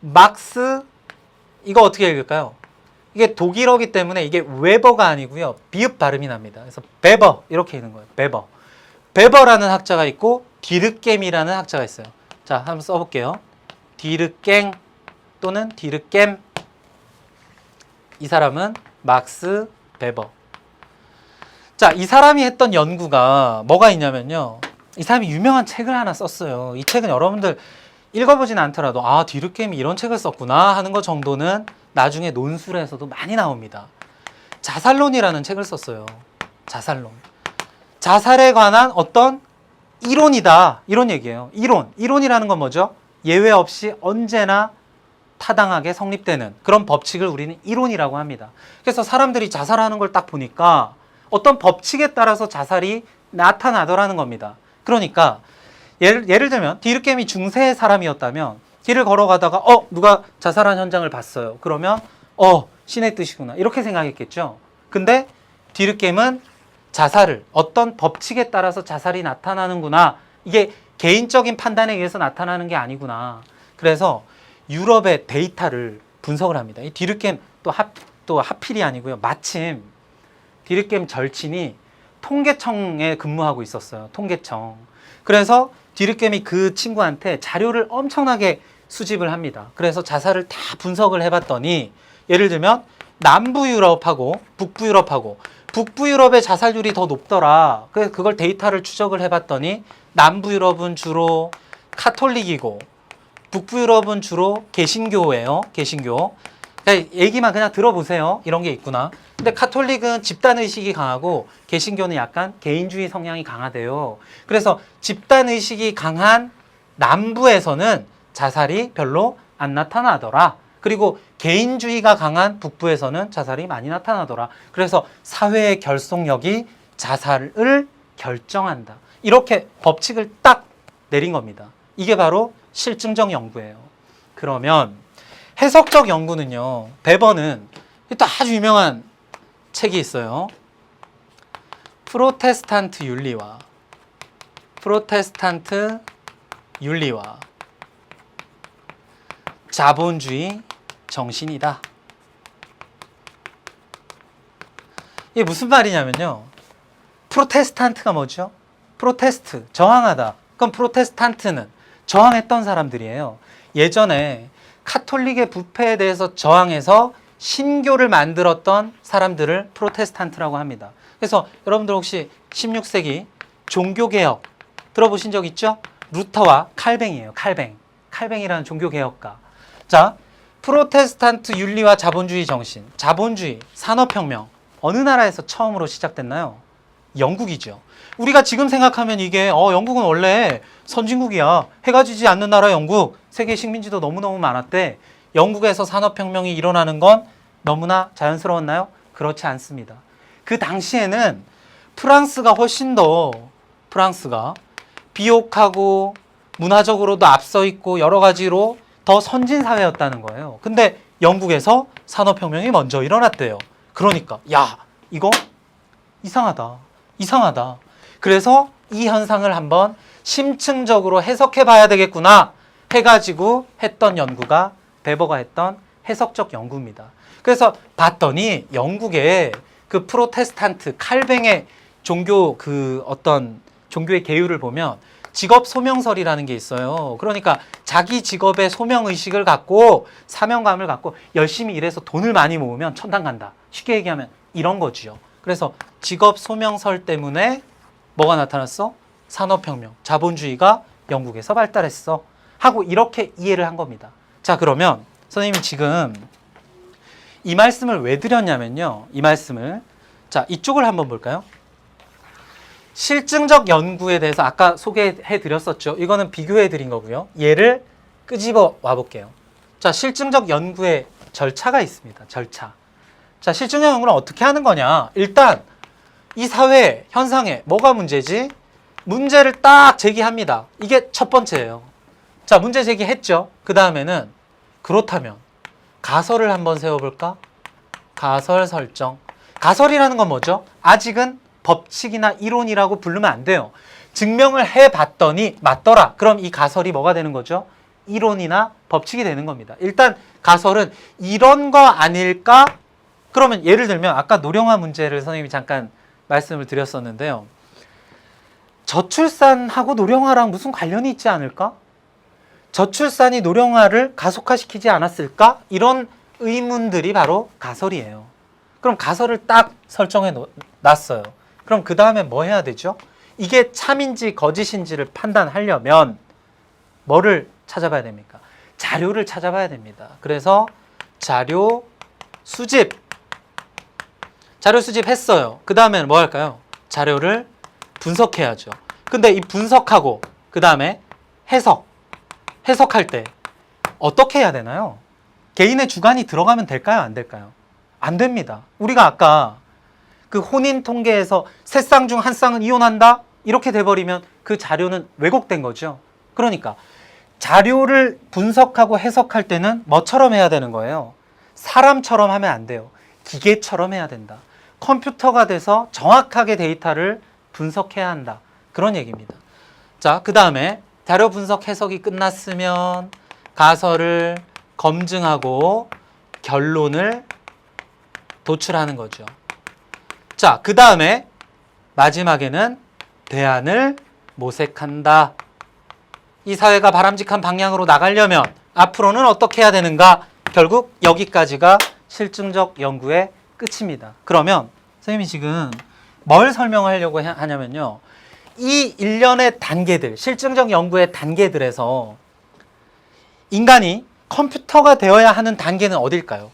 막스, 이거 어떻게 읽을까요? 이게 독일어기 때문에 이게 웨버가 아니고요. 비읍 발음이 납니다. 그래서 베버 이렇게 읽는 거예요. 베버. 베버라는 학자가 있고 디르겜이라는 학자가 있어요. 자, 한번 써볼게요. 디르깽 또는 디르겜. 이 사람은 막스 베버. 자, 이 사람이 했던 연구가 뭐가 있냐면요. 이 사람이 유명한 책을 하나 썼어요. 이 책은 여러분들 읽어보진 않더라도 아, 디르겜이 이런 책을 썼구나 하는 것 정도는 나중에 논술에서도 많이 나옵니다. 자살론이라는 책을 썼어요. 자살론. 자살에 관한 어떤 이론이다. 이런 얘기예요. 이론이라는 건 뭐죠? 예외 없이 언제나 타당하게 성립되는 그런 법칙을 우리는 이론이라고 합니다. 그래서 사람들이 자살하는 걸 딱 보니까 어떤 법칙에 따라서 자살이 나타나더라는 겁니다. 그러니까 예를 들면 디르겜이 중세 사람이었다면 길을 걸어가다가 누가 자살한 현장을 봤어요. 그러면 신의 뜻이구나 이렇게 생각했겠죠. 근데 디르겜은 자살을 어떤 법칙에 따라서 자살이 나타나는구나, 이게 개인적인 판단에 의해서 나타나는 게 아니구나. 그래서 유럽의 데이터를 분석을 합니다. 이 디르겜 또 하필이 아니고요. 마침 디르겜 절친이 통계청에 근무하고 있었어요. 통계청. 그래서 디르겜이 그 친구한테 자료를 엄청나게 수집을 합니다. 그래서 자살을 다 분석을 해봤더니 예를 들면 남부 유럽하고 북부 유럽하고 북부 유럽의 자살률이 더 높더라. 그래서 그걸 데이터를 추적을 해봤더니 남부 유럽은 주로 카톨릭이고 북부 유럽은 주로 개신교예요. 개신교. 그러니까 얘기만 그냥 들어보세요. 이런 게 있구나. 근데 카톨릭은 집단의식이 강하고 개신교는 약간 개인주의 성향이 강하대요. 그래서 집단의식이 강한 남부에서는 자살이 별로 안 나타나더라. 그리고 개인주의가 강한 북부에서는 자살이 많이 나타나더라. 그래서 사회의 결속력이 자살을 결정한다. 이렇게 법칙을 딱 내린 겁니다. 이게 바로 실증적 연구예요. 그러면 해석적 연구는요. 베버는 또 아주 유명한 책이 있어요. 프로테스탄트 윤리와 자본주의 정신이다. 이게 무슨 말이냐면요. 프로테스탄트가 뭐죠? 프로테스트, 저항하다. 그럼 프로테스탄트는 저항했던 사람들이에요. 예전에 카톨릭의 부패에 대해서 저항해서 신교를 만들었던 사람들을 프로테스탄트라고 합니다. 그래서 여러분들 혹시 16세기 종교개혁 들어보신 적 있죠? 루터와 칼뱅이에요. 칼뱅이라는 종교개혁가. 자, 프로테스탄트 윤리와 자본주의 정신, 자본주의, 산업혁명 어느 나라에서 처음으로 시작됐나요? 영국이죠. 우리가 지금 생각하면 이게 영국은 원래 선진국이야. 해가 지지 않는 나라 영국. 세계 식민지도 너무너무 많았대. 영국에서 산업혁명이 일어나는 건 너무나 자연스러웠나요? 그렇지 않습니다. 그 당시에는 프랑스가 훨씬 더 비옥하고 문화적으로도 앞서 있고 여러 가지로 더 선진 사회였다는 거예요. 근데 영국에서 산업혁명이 먼저 일어났대요. 그러니까 야, 이거 이상하다. 그래서 이 현상을 한번 심층적으로 해석해 봐야 되겠구나 해가지고 했던 연구가 베버가 했던 해석적 연구입니다. 그래서 봤더니 영국의 그 프로테스탄트 칼뱅의 종교 어떤 종교의 계율을 보면 직업 소명설이라는 게 있어요. 그러니까 자기 직업의 소명의식을 갖고 사명감을 갖고 열심히 일해서 돈을 많이 모으면 천당 간다. 쉽게 얘기하면 이런 거지요. 그래서 직업 소명설 때문에 뭐가 나타났어? 산업혁명, 자본주의가 영국에서 발달했어. 하고 이렇게 이해를 한 겁니다. 자, 그러면 선생님이 지금 이 말씀을 왜 드렸냐면요. 이 말씀을 자, 이쪽을 한번 볼까요? 실증적 연구에 대해서 아까 소개해 드렸었죠. 이거는 비교해 드린 거고요. 얘를 끄집어 와 볼게요. 자, 실증적 연구의 절차가 있습니다. 절차. 자, 실증적 연구는 어떻게 하는 거냐? 일단 이 사회 현상에 뭐가 문제지? 문제를 딱 제기합니다. 이게 첫 번째예요. 자, 문제 제기했죠. 그 다음에는 그렇다면 가설을 한번 세워볼까? 가설 설정. 가설이라는 건 뭐죠? 아직은 법칙이나 이론이라고 부르면 안 돼요. 증명을 해봤더니 맞더라. 그럼 이 가설이 뭐가 되는 거죠? 이론이나 법칙이 되는 겁니다. 일단 가설은 이런 거 아닐까? 그러면 예를 들면 아까 노령화 문제를 선생님이 잠깐 말씀을 드렸었는데요. 저출산하고 노령화랑 무슨 관련이 있지 않을까? 저출산이 노령화를 가속화시키지 않았을까? 이런 의문들이 바로 가설이에요. 그럼 가설을 딱 설정해 놨어요. 그럼 그 다음에 뭐 해야 되죠? 이게 참인지 거짓인지를 판단하려면 뭐를 찾아봐야 됩니까? 자료를 찾아봐야 됩니다. 그래서 자료 수집했어요. 그 다음에는 뭐 할까요? 자료를 분석해야죠. 근데 이 분석하고 그 다음에 해석할 때 어떻게 해야 되나요? 개인의 주관이 들어가면 될까요? 안 될까요? 안 됩니다. 우리가 아까 그 혼인 통계에서 세 쌍 중 한 쌍은 이혼한다? 이렇게 돼버리면 그 자료는 왜곡된 거죠. 그러니까 자료를 분석하고 해석할 때는 뭐처럼 해야 되는 거예요? 사람처럼 하면 안 돼요. 기계처럼 해야 된다. 컴퓨터가 돼서 정확하게 데이터를 분석해야 한다. 그런 얘기입니다. 자, 그 다음에 자료 분석 해석이 끝났으면 가설을 검증하고 결론을 도출하는 거죠. 자, 그 다음에 마지막에는 대안을 모색한다. 이 사회가 바람직한 방향으로 나가려면 앞으로는 어떻게 해야 되는가? 결국 여기까지가 실증적 연구의 끝입니다. 그러면 선생님이 지금 뭘 설명하려고 하냐면요. 이 일련의 단계들, 실증적 연구의 단계들에서 인간이 컴퓨터가 되어야 하는 단계는 어딜까요?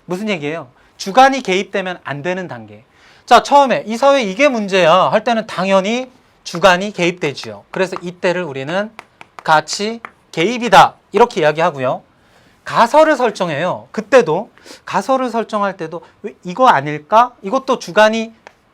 무슨 얘기예요? 주관이 개입되면 안 되는 단계. 자, 처음에 이 사회 이게 문제야 할 때는 당연히 주관이 개입되지요. 그래서 이때를 우리는 가치 개입이다 이렇게 이야기하고요. 가설을 설정해요. 그때도 가설을 설정할 때도 왜 이거 아닐까? 이것도 주관이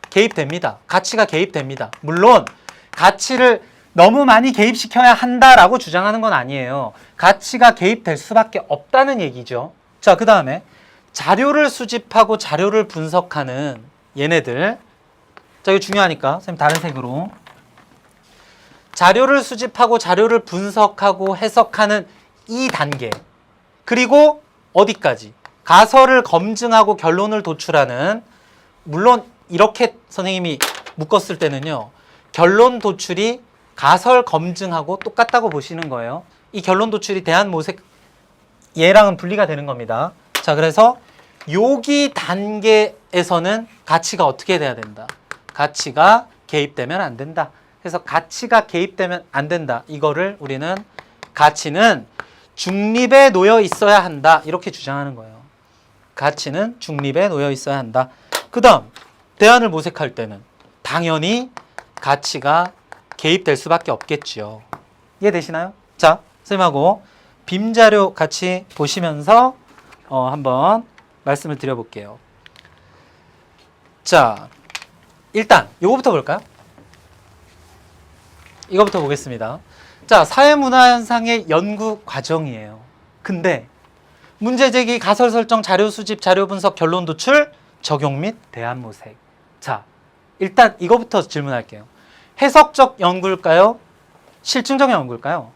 개입됩니다. 가치가 개입됩니다. 물론 가치를 너무 많이 개입시켜야 한다라고 주장하는 건 아니에요. 가치가 개입될 수밖에 없다는 얘기죠. 자, 그 다음에 자료를 수집하고 자료를 분석하는 얘네들. 자, 이거 중요하니까 선생님 다른 색으로. 자료를 수집하고 자료를 분석하고 해석하는 이 단계. 그리고 어디까지? 가설을 검증하고 결론을 도출하는, 물론 이렇게 선생님이 묶었을 때는요. 결론 도출이 가설 검증하고 똑같다고 보시는 거예요. 이 결론 도출이 대한모색 얘랑은 분리가 되는 겁니다. 자, 그래서 여기 단계에서는 가치가 어떻게 돼야 된다? 가치가 개입되면 안 된다. 그래서 가치가 개입되면 안 된다. 이거를 우리는 가치는 중립에 놓여 있어야 한다. 이렇게 주장하는 거예요. 가치는 중립에 놓여 있어야 한다. 그 다음 대안을 모색할 때는 당연히 가치가 개입될 수밖에 없겠죠. 이해되시나요? 자, 선생님하고 빔자료 같이 보시면서 한번 말씀을 드려볼게요. 자, 일단 이거부터 볼까요? 이거부터 보겠습니다. 자, 사회문화현상의 연구 과정이에요. 근데 문제제기, 가설 설정, 자료 수집, 자료 분석, 결론 도출, 적용 및 대안 모색. 자, 일단 이거부터 질문할게요. 해석적 연구일까요? 실증적 연구일까요?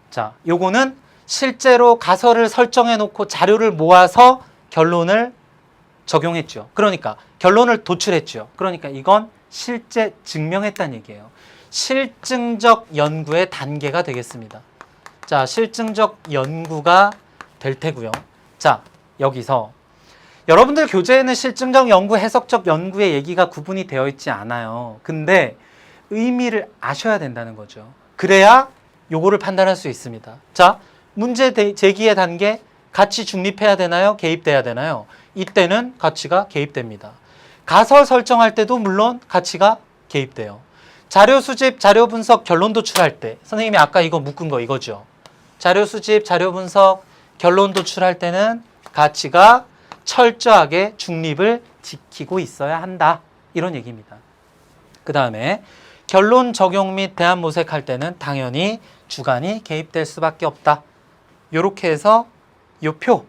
자, 요거는 실제로 가설을 설정해 놓고 자료를 모아서 결론을 적용했죠. 그러니까 결론을 도출했죠. 그러니까 이건 실제 증명했다는 얘기예요. 실증적 연구의 단계가 되겠습니다. 자, 실증적 연구가 될 테고요. 자, 여기서 여러분들 교재에는 실증적 연구, 해석적 연구의 얘기가 구분이 되어 있지 않아요. 근데 의미를 아셔야 된다는 거죠. 그래야 요거를 판단할 수 있습니다. 자, 문제 제기의 단계, 가치 중립해야 되나요? 개입돼야 되나요? 이때는 가치가 개입됩니다. 가설 설정할 때도 물론 가치가 개입돼요. 자료 수집, 자료 분석, 결론 도출할 때 선생님이 아까 이거 묶은 거 이거죠. 자료 수집, 자료 분석, 결론 도출할 때는 가치가 철저하게 중립을 지키고 있어야 한다. 이런 얘기입니다. 그 다음에 결론 적용 및 대안 모색할 때는 당연히 주관이 개입될 수밖에 없다. 요렇게 해서 요 표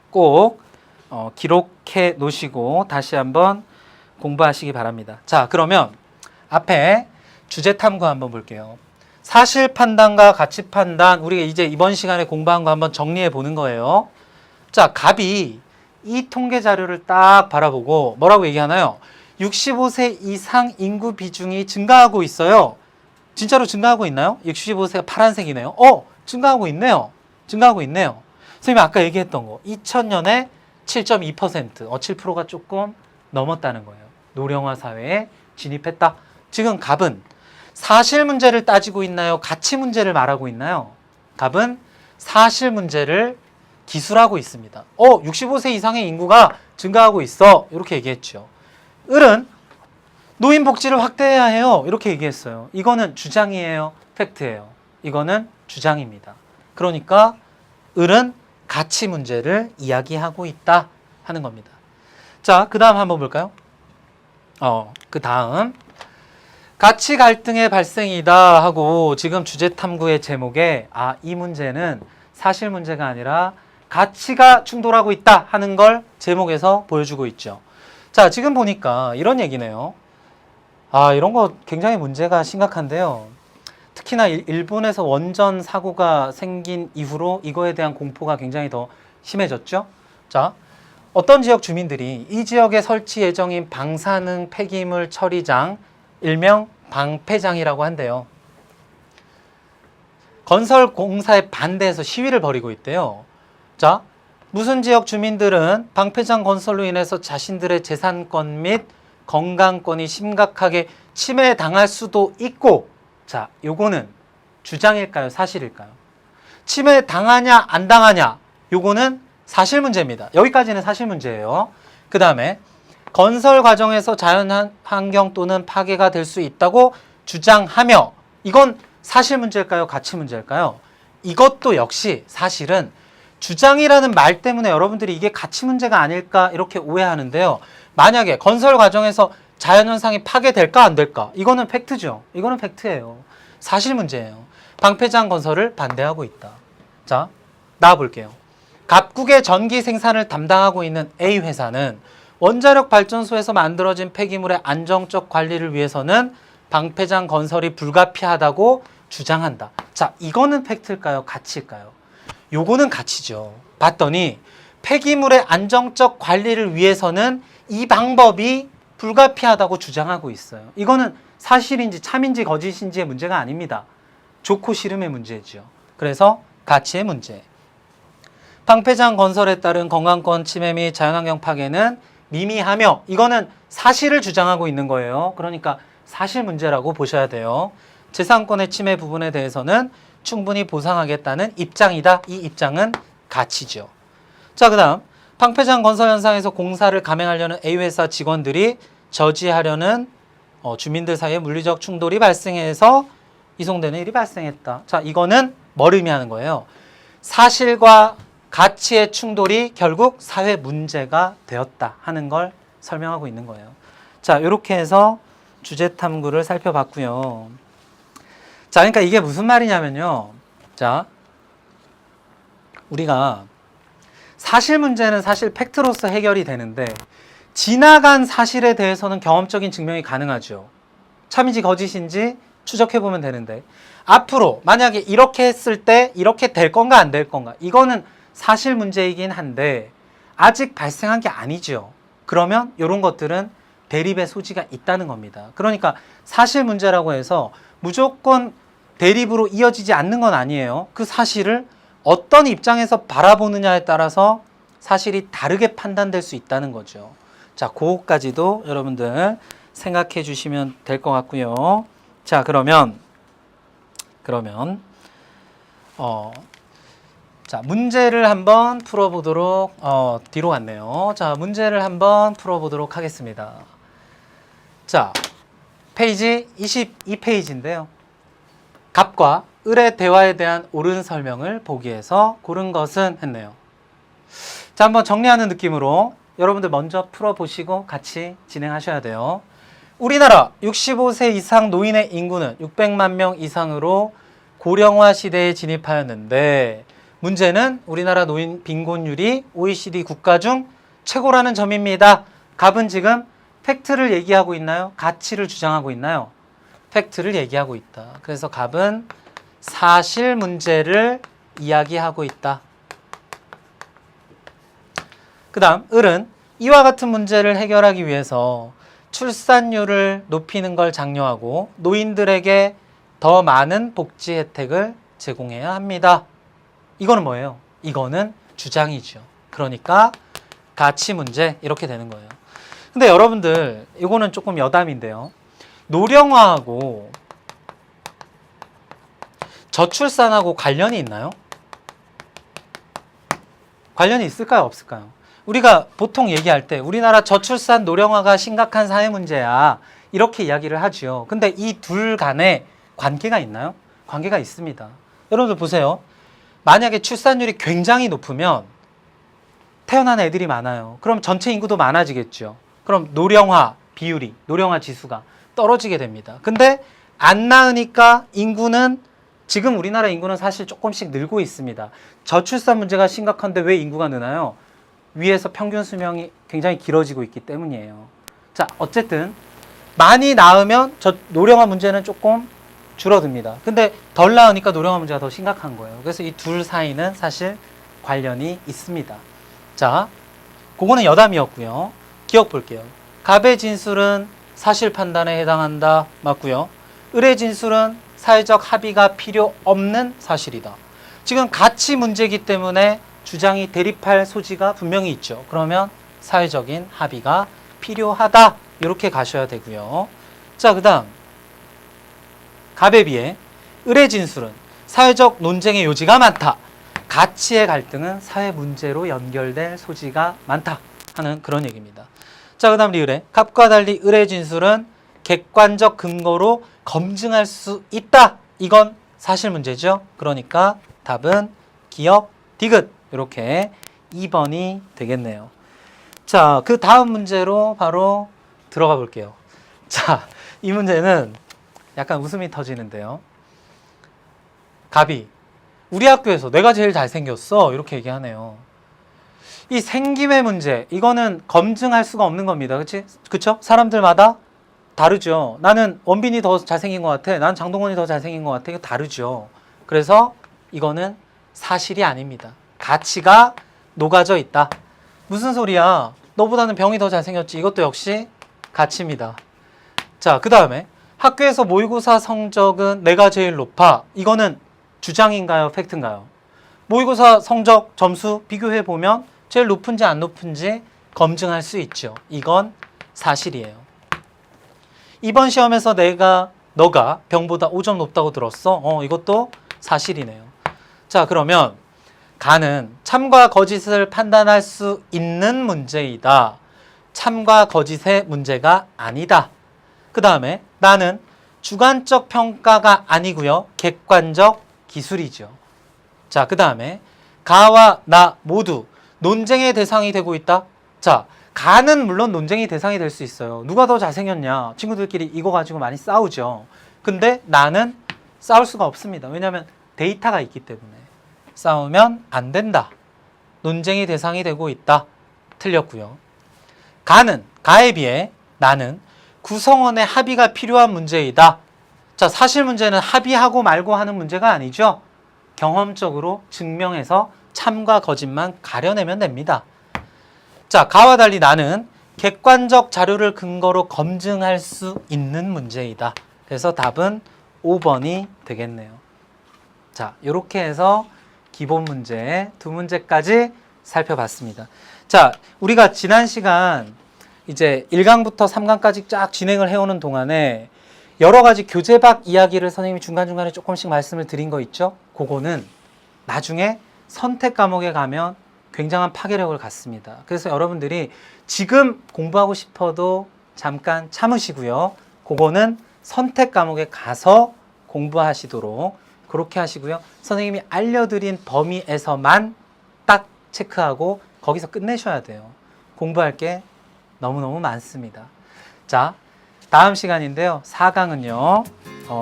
꼭 기록해 놓으시고 다시 한번 공부하시기 바랍니다. 자, 그러면 앞에 주제 탐구 한번 볼게요. 사실 판단과 가치 판단, 우리가 이제 이번 시간에 공부한 거 한번 정리해 보는 거예요. 자, 갑이 이 통계 자료를 딱 바라보고 뭐라고 얘기하나요? 65세 이상 인구 비중이 증가하고 있어요. 진짜로 증가하고 있나요? 65세가 파란색이네요. 증가하고 있네요. 증가하고 있네요. 선생님이 아까 얘기했던 거 2000년에 7.2%, 7%가 조금 넘었다는 거예요. 노령화 사회에 진입했다. 지금 갑은 사실 문제를 따지고 있나요? 가치 문제를 말하고 있나요? 갑은 사실 문제를 기술하고 있습니다. 65세 이상의 인구가 증가하고 있어. 이렇게 얘기했죠. 을은 노인 복지를 확대해야 해요. 이렇게 얘기했어요. 이거는 주장이에요? 팩트예요? 이거는 주장입니다. 그러니까 을은 가치 문제를 이야기하고 있다 하는 겁니다. 자, 그 다음 한번 볼까요? 그 다음 가치 갈등의 발생이다 하고 지금 주제 탐구의 제목에 이 문제는 사실 문제가 아니라 가치가 충돌하고 있다 하는 걸 제목에서 보여주고 있죠. 자, 지금 보니까 이런 얘기네요. 이런 거 굉장히 문제가 심각한데요. 특히나 일본에서 원전 사고가 생긴 이후로 이거에 대한 공포가 굉장히 더 심해졌죠. 자, 어떤 지역 주민들이 이 지역에 설치 예정인 방사능 폐기물 처리장, 일명 방폐장이라고 한대요. 건설 공사에 반대해서 시위를 벌이고 있대요. 자, 무슨 지역 주민들은 방폐장 건설로 인해서 자신들의 재산권 및 건강권이 심각하게 침해당할 수도 있고, 자, 요거는 주장일까요? 사실일까요? 침해 당하냐 안 당하냐 요거는 사실 문제입니다. 여기까지는 사실 문제예요. 그 다음에 건설 과정에서 자연환경 또는 파괴가 될 수 있다고 주장하며 이건 사실 문제일까요? 가치 문제일까요? 이것도 역시 사실은 주장이라는 말 때문에 여러분들이 이게 가치 문제가 아닐까 이렇게 오해하는데요. 만약에 건설 과정에서 자연현상이 파괴될까 안 될까? 이거는 팩트죠. 이거는 팩트예요. 사실 문제예요. 방패장 건설을 반대하고 있다. 자, 나와볼게요. 갑국의 전기 생산을 담당하고 있는 A 회사는 원자력 발전소에서 만들어진 폐기물의 안정적 관리를 위해서는 방패장 건설이 불가피하다고 주장한다. 자, 이거는 팩트일까요? 가치일까요? 요거는 가치죠. 봤더니 폐기물의 안정적 관리를 위해서는 이 방법이 불가피하다고 주장하고 있어요. 이거는 사실인지 참인지 거짓인지의 문제가 아닙니다. 좋고 싫음의 문제죠. 그래서 가치의 문제. 방패장 건설에 따른 건강권 침해 및 자연환경 파괴는 미미하며 이거는 사실을 주장하고 있는 거예요. 그러니까 사실 문제라고 보셔야 돼요. 재산권의 침해 부분에 대해서는 충분히 보상하겠다는 입장이다. 이 입장은 가치죠. 자, 그 다음 방패장 건설 현장에서 공사를 감행하려는 A회사 직원들이 저지하려는 주민들 사이에 물리적 충돌이 발생해서 이송되는 일이 발생했다. 자, 이거는 뭘 의미하는 거예요? 사실과 가치의 충돌이 결국 사회 문제가 되었다 하는 걸 설명하고 있는 거예요. 자, 이렇게 해서 주제 탐구를 살펴봤고요. 자, 그러니까 이게 무슨 말이냐면요. 자, 우리가 사실 문제는 사실 팩트로서 해결이 되는데 지나간 사실에 대해서는 경험적인 증명이 가능하죠. 참인지 거짓인지 추적해보면 되는데 앞으로 만약에 이렇게 했을 때 이렇게 될 건가 안 될 건가 이거는 사실 문제이긴 한데 아직 발생한 게 아니죠. 그러면 이런 것들은 대립의 소지가 있다는 겁니다. 그러니까 사실 문제라고 해서 무조건 대립으로 이어지지 않는 건 아니에요. 그 사실을 어떤 입장에서 바라보느냐에 따라서 사실이 다르게 판단될 수 있다는 거죠. 자, 그거까지도 여러분들 생각해 주시면 될 것 같고요. 자, 그러면 자, 문제를 한번 풀어보도록 뒤로 갔네요. 자, 문제를 한번 풀어보도록 하겠습니다. 자, 페이지 22페이지인데요. 갑과 을의 대화에 대한 옳은 설명을 보기 위해서 고른 것은 했네요. 자, 한번 정리하는 느낌으로 여러분들 먼저 풀어보시고 같이 진행하셔야 돼요. 우리나라 65세 이상 노인의 인구는 600만 명 이상으로 고령화 시대에 진입하였는데 문제는 우리나라 노인 빈곤율이 OECD 국가 중 최고라는 점입니다. 갑은 지금 팩트를 얘기하고 있나요? 가치를 주장하고 있나요? 팩트를 얘기하고 있다. 그래서 갑은 사실 문제를 이야기하고 있다. 그 다음 을은 이와 같은 문제를 해결하기 위해서 출산율을 높이는 걸 장려하고 노인들에게 더 많은 복지 혜택을 제공해야 합니다. 이거는 뭐예요? 이거는 주장이죠. 그러니까 가치 문제 이렇게 되는 거예요. 근데 여러분들 이거는 조금 여담인데요. 노령화하고 저출산하고 관련이 있나요? 관련이 있을까요? 없을까요? 우리가 보통 얘기할 때 우리나라 저출산 노령화가 심각한 사회 문제야 이렇게 이야기를 하죠. 근데 이 둘 간에 관계가 있나요? 관계가 있습니다. 여러분들 보세요. 만약에 출산율이 굉장히 높으면 태어나는 애들이 많아요. 그럼 전체 인구도 많아지겠죠. 그럼 노령화 비율이, 노령화 지수가 떨어지게 됩니다. 근데 안 낳으니까 인구는 지금 우리나라 인구는 사실 조금씩 늘고 있습니다. 저출산 문제가 심각한데 왜 인구가 느나요? 위에서 평균 수명이 굉장히 길어지고 있기 때문이에요. 자, 어쨌든 많이 낳으면 저 노령화 문제는 조금 줄어듭니다. 근데 덜 낳으니까 노령화 문제가 더 심각한 거예요. 그래서 이 둘 사이는 사실 관련이 있습니다. 자, 그거는 여담이었고요. 기억 볼게요. 갑의 진술은 사실 판단에 해당한다. 맞고요. 을의 진술은 사회적 합의가 필요 없는 사실이다. 지금 가치 문제이기 때문에 주장이 대립할 소지가 분명히 있죠. 그러면 사회적인 합의가 필요하다. 이렇게 가셔야 되고요. 자, 그 다음 갑에 비해 을의 진술은 사회적 논쟁의 요지가 많다. 가치의 갈등은 사회 문제로 연결될 소지가 많다 하는 그런 얘기입니다. 자, 그 다음 리을에 갑과 달리 을의 진술은 객관적 근거로 검증할 수 있다. 이건 사실 문제죠. 그러니까 답은 기역, 디귿 이렇게 2번이 되겠네요. 자, 그 다음 문제로 바로 들어가 볼게요. 자, 이 문제는 약간 웃음이 터지는데요. 갑이 우리 학교에서 내가 제일 잘생겼어 이렇게 얘기하네요. 이 생김의 문제 이거는 검증할 수가 없는 겁니다. 그쵸? 사람들마다 다르죠. 나는 원빈이 더 잘생긴 것 같아. 난 장동건이 더 잘생긴 것 같아. 이거 다르죠. 그래서 이거는 사실이 아닙니다. 가치가 녹아져 있다. 무슨 소리야? 너보다는 병이 더 잘생겼지. 이것도 역시 가치입니다. 자, 그 다음에 학교에서 모의고사 성적은 내가 제일 높아. 이거는 주장인가요? 팩트인가요? 모의고사 성적 점수 비교해보면 제일 높은지 안 높은지 검증할 수 있죠. 이건 사실이에요. 이번 시험에서 너가 병보다 5점 높다고 들었어? 이것도 사실이네요. 자, 그러면 가는 참과 거짓을 판단할 수 있는 문제이다. 참과 거짓의 문제가 아니다. 그 다음에 나는 주관적 평가가 아니고요. 객관적 기술이죠. 자, 그 다음에 가와 나 모두 논쟁의 대상이 되고 있다. 자, 가는 물론 논쟁의 대상이 될 수 있어요. 누가 더 잘생겼냐? 친구들끼리 이거 가지고 많이 싸우죠. 근데 나는 싸울 수가 없습니다. 왜냐하면 데이터가 있기 때문에. 싸우면 안 된다. 논쟁의 대상이 되고 있다. 틀렸고요. 가에 비해 나는 구성원의 합의가 필요한 문제이다. 자, 사실 문제는 합의하고 말고 하는 문제가 아니죠. 경험적으로 증명해서 참과 거짓만 가려내면 됩니다. 자, 가와 달리 나는 객관적 자료를 근거로 검증할 수 있는 문제이다. 그래서 답은 5번이 되겠네요. 자, 이렇게 해서 기본 문제 두 문제까지 살펴봤습니다. 자, 우리가 지난 시간 이제 1강부터 3강까지 쫙 진행을 해오는 동안에 여러 가지 교재박 이야기를 선생님이 중간중간에 조금씩 말씀을 드린 거 있죠? 그거는 나중에 선택 과목에 가면 굉장한 파괴력을 갖습니다. 그래서 여러분들이 지금 공부하고 싶어도 잠깐 참으시고요. 그거는 선택 과목에 가서 공부하시도록 그렇게 하시고요. 선생님이 알려드린 범위에서만 딱 체크하고 거기서 끝내셔야 돼요. 공부할 게 너무너무 많습니다. 자, 다음 시간인데요. 4강은요.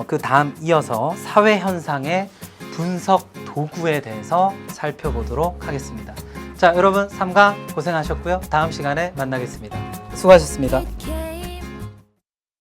그 다음 이어서 사회현상의 분석 도구에 대해서 살펴보도록 하겠습니다. 자, 여러분 3강 고생하셨고요. 다음 시간에 만나겠습니다. 수고하셨습니다.